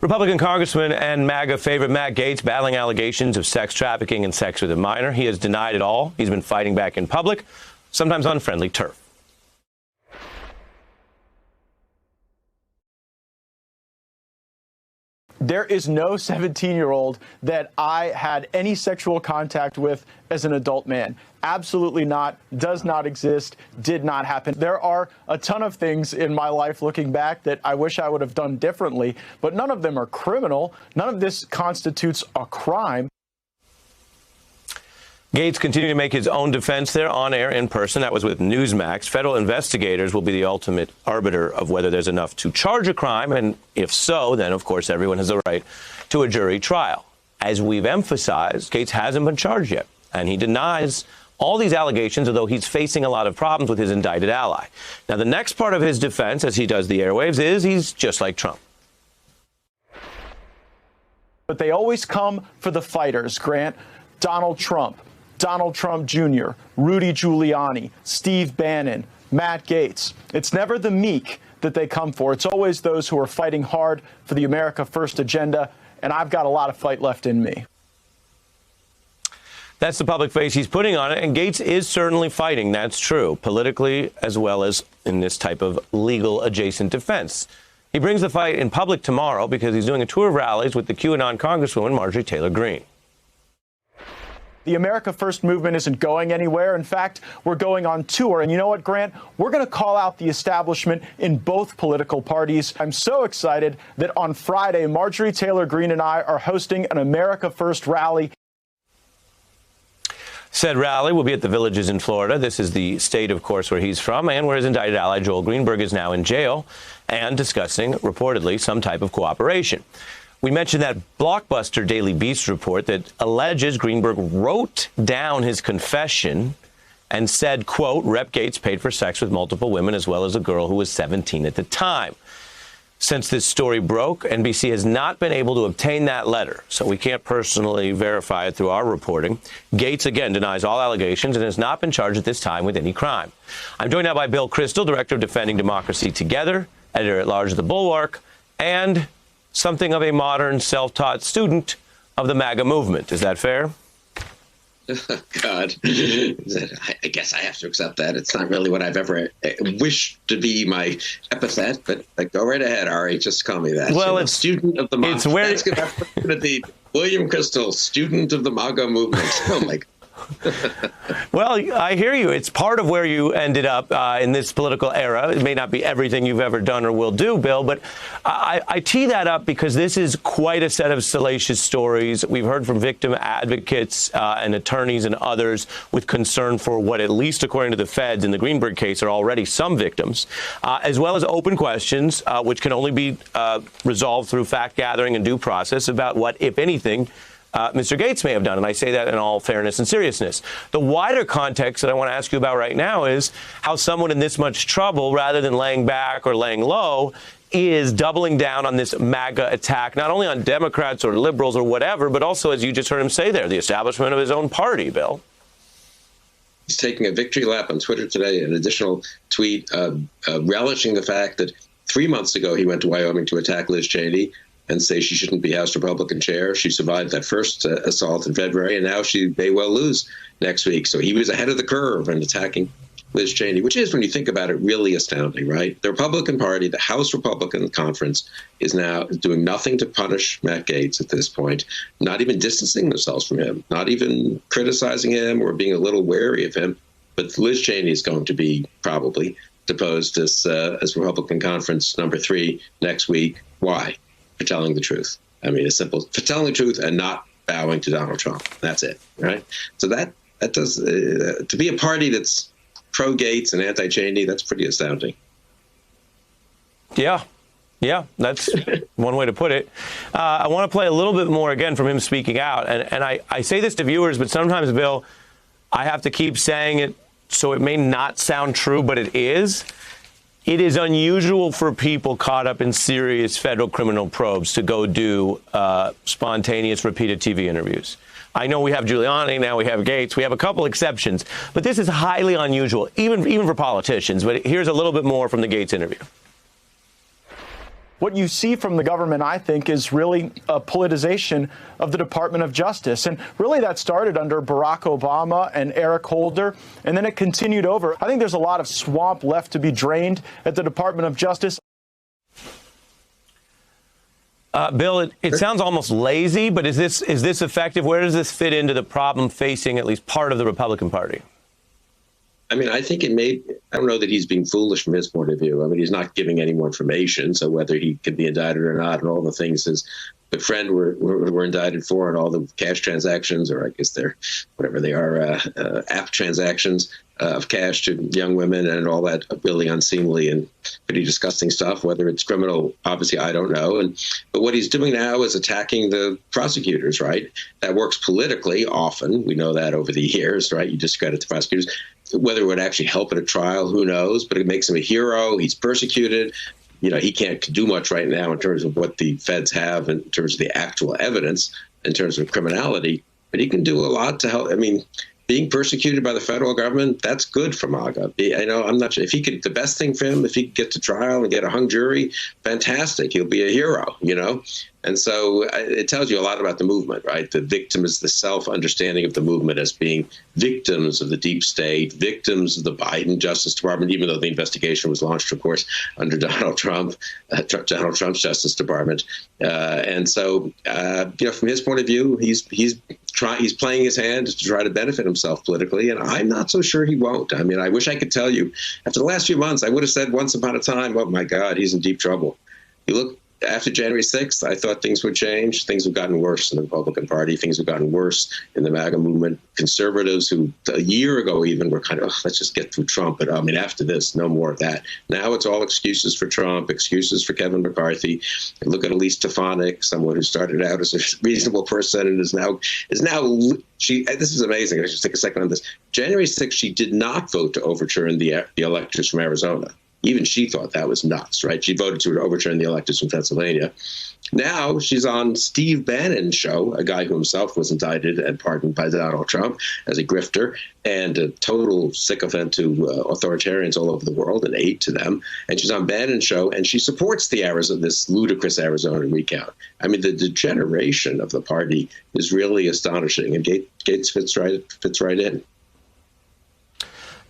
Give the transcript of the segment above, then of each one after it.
Republican Congressman and MAGA favorite Matt Gaetz battling allegations of sex trafficking and sex with a minor. He has denied it all. He's been fighting back in public, sometimes on friendly turf. There is no 17-year-old that I had any sexual contact with as an adult man. Absolutely not. Does not exist. Did not happen. There are a ton of things in my life looking back that I wish I would have done differently, but none of them are criminal. None of this constitutes a crime. Gaetz continued to make his own defense there on air in person. That was with Newsmax. Federal investigators will be the ultimate arbiter of whether there's enough to charge a crime. And if so, then, of course, everyone has the right to a jury trial. As we've emphasized, Gaetz hasn't been charged yet, and he denies all these allegations, although he's facing a lot of problems with his indicted ally. Now, the next part of his defense, as he does the airwaves, is he's just like Trump. But they always come for the fighters, Grant. Donald Trump Jr., Rudy Giuliani, Steve Bannon, Matt Gaetz. It's never the meek that they come for. It's always those who are fighting hard for the America First agenda, and I've got a lot of fight left in me. That's the public face he's putting on it, and Gaetz is certainly fighting. That's true, politically as well as in this type of legal adjacent defense. He brings the fight in public tomorrow because he's doing a tour of rallies with the QAnon Congresswoman Marjorie Taylor Greene. The America First movement isn't going anywhere. In fact, we're going on tour. And you know what, Grant? We're going to call out the establishment in both political parties. I'm so excited that on Friday, Marjorie Taylor Greene and I are hosting an America First rally. Said rally will be at the Villages in Florida. This is the state, of course, where he's from and where his indicted ally Joel Greenberg is now in jail and discussing, reportedly, some type of cooperation. We mentioned that blockbuster Daily Beast report that alleges Greenberg wrote down his confession and said, quote, Rep. Gaetz paid for sex with multiple women as well as a girl who was 17 at the time. Since this story broke, NBC has not been able to obtain that letter, so we can't personally verify it through our reporting. Gaetz, again, denies all allegations and has not been charged at this time with any crime. I'm joined now by Bill Kristol, Director of Defending Democracy Together, Editor-at-Large of The Bulwark, and something of a modern self-taught student of the MAGA movement. Is that fair? God, I guess I have to accept that. It's not really what I've ever wished to be my epithet, but go right ahead, Ari. Just call me that. Well, it's student of the MAGA. It's where that's going to be William Kristol, student of the MAGA movement. Oh my God. Well, I hear you. It's part of where you ended up in this political era. It may not be everything you've ever done or will do, Bill, but I tee that up because this is quite a set of salacious stories. We've heard from victim advocates and attorneys and others with concern for what, at least according to the feds in the Greenberg case, are already some victims, as well as open questions, which can only be resolved through fact gathering and due process about what, if anything, Mr. Gaetz may have done, and I say that in all fairness and seriousness. The wider context that I want to ask you about right now is how someone in this much trouble, rather than laying back or laying low, is doubling down on this MAGA attack, not only on Democrats or liberals or whatever, but also, as you just heard him say there, the establishment of his own party, Bill. He's taking a victory lap on Twitter today, an additional tweet relishing the fact that 3 months ago he went to Wyoming to attack Liz Cheney and say she shouldn't be House Republican chair. She survived that first assault in February, and now she may well lose next week. So he was ahead of the curve in attacking Liz Cheney, which is, when you think about it, really astounding, right? The Republican Party, the House Republican Conference, is now doing nothing to punish Matt Gaetz at this point, not even distancing themselves from him, not even criticizing him or being a little wary of him. But Liz Cheney is going to be probably deposed as Republican Conference number 3 next week. Why? For telling the truth. I mean, it's simple. For telling the truth and not bowing to Donald Trump. That's it, right? So that does to be a party that's pro Gaetz and anti Cheney. That's pretty astounding. Yeah, that's one way to put it. I want to play a little bit more again from him speaking out, and I say this to viewers, but sometimes, Bill, I have to keep saying it so it may not sound true, but it is. It is unusual for people caught up in serious federal criminal probes to go do spontaneous, repeated TV interviews. I know we have Giuliani, now we have Gaetz. We have a couple exceptions, but this is highly unusual, even for politicians. But here's a little bit more from the Gaetz interview. what you see from the government, I think, is really a politicization of the Department of Justice. And really that started under Barack Obama and Eric Holder, and then it continued over. I think there's a lot of swamp left to be drained at the Department of Justice. Bill, it sounds almost lazy, but is this effective? Where does this fit into the problem facing at least part of the Republican Party? I mean, I think I don't know that he's being foolish from his point of view. I mean, he's not giving any more information. So whether he can be indicted or not, and all the things his good friend were indicted for, and all the cash transactions, or I guess they're whatever they are, app transactions of cash to young women, and all that really unseemly and pretty disgusting stuff. Whether it's criminal, obviously, I don't know. But what he's doing now is attacking the prosecutors, right? That works politically often. We know that over the years, right? You discredit the prosecutors. Whether it would actually help at a trial, who knows? But it makes him a hero. He's persecuted. You know, he can't do much right now in terms of what the feds have, in terms of the actual evidence, in terms of criminality. But he can do a lot to help. I mean, being persecuted by the federal government, that's good for MAGA. I know, I'm not sure if he could, the best thing for him, if he could get to trial and get a hung jury, fantastic. He'll be a hero, you know? And so it tells you a lot about the movement, right? The victim is the self-understanding of the movement as being victims of the deep state, victims of the Biden Justice Department, even though the investigation was launched, of course, under Donald Trump, Donald Trump's Justice Department. And so, you know, from his point of view, he's playing his hand to try to benefit himself politically, and I'm not so sure he won't. I mean, I wish I could tell you. After the last few months, I would have said once upon a time, oh, my God, he's in deep trouble. You look, after January 6th, I thought things would change. Things have gotten worse in the Republican Party. Things have gotten worse in the MAGA movement. Conservatives who a year ago even were kind of, let's just get through Trump. But I mean, after this, no more of that. Now it's all excuses for Trump, excuses for Kevin McCarthy. And look at Elise Stefanik, someone who started out as a reasonable person and is now she. This is amazing. I just take a second on this. January 6th, she did not vote to overturn the electors from Arizona. Even she thought that was nuts, right? She voted to overturn the electors from Pennsylvania. Now she's on Steve Bannon's show, a guy who himself was indicted and pardoned by Donald Trump as a grifter and a total sycophant to authoritarians all over the world, an aide to them. And she's on Bannon's show, and she supports this ludicrous Arizona recount. I mean, the degeneration of the party is really astonishing, and Gaetz fits right in.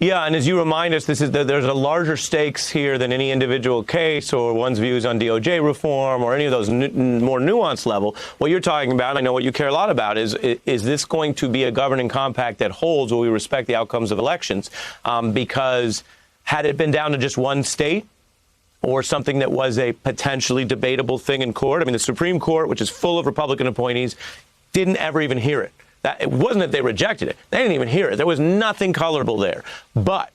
Yeah, and as you remind us, there's a larger stakes here than any individual case or one's views on DOJ reform or any of those more nuanced level. What you're talking about, I know what you care a lot about, is this going to be a governing compact that holds where we respect the outcomes of elections? Because had it been down to just one state or something that was a potentially debatable thing in court, I mean, the Supreme Court, which is full of Republican appointees, didn't ever even hear it. It wasn't that they rejected it. They didn't even hear it. There was nothing colorable there. But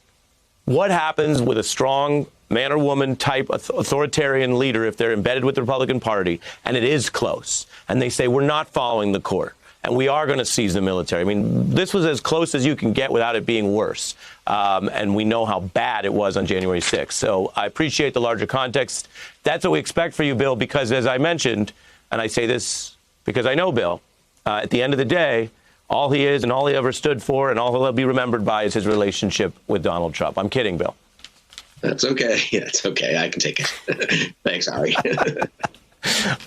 what happens with a strong man or woman type authoritarian leader if they're embedded with the Republican Party and it is close and they say, we're not following the court and we are going to seize the military? I mean, this was as close as you can get without it being worse. And we know how bad it was on January 6th. So I appreciate the larger context. That's what we expect for you, Bill, because as I mentioned, and I say this because I know Bill, at the end of the day, all he is and all he ever stood for and all he'll be remembered by is his relationship with Donald Trump. I'm kidding, Bill. That's okay. Yeah, it's okay. I can take it. Thanks, Ari.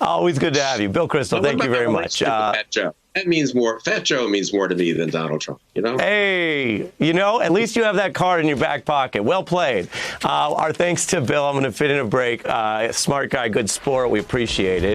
Always good to have you. Bill Kristol, thank you very much. Fat Joe. That means more. Fat Joe means more to me than Donald Trump, you know? Hey, you know, at least you have that card in your back pocket. Well played. Our thanks to Bill. I'm going to fit in a break. Smart guy, good sport. We appreciate it.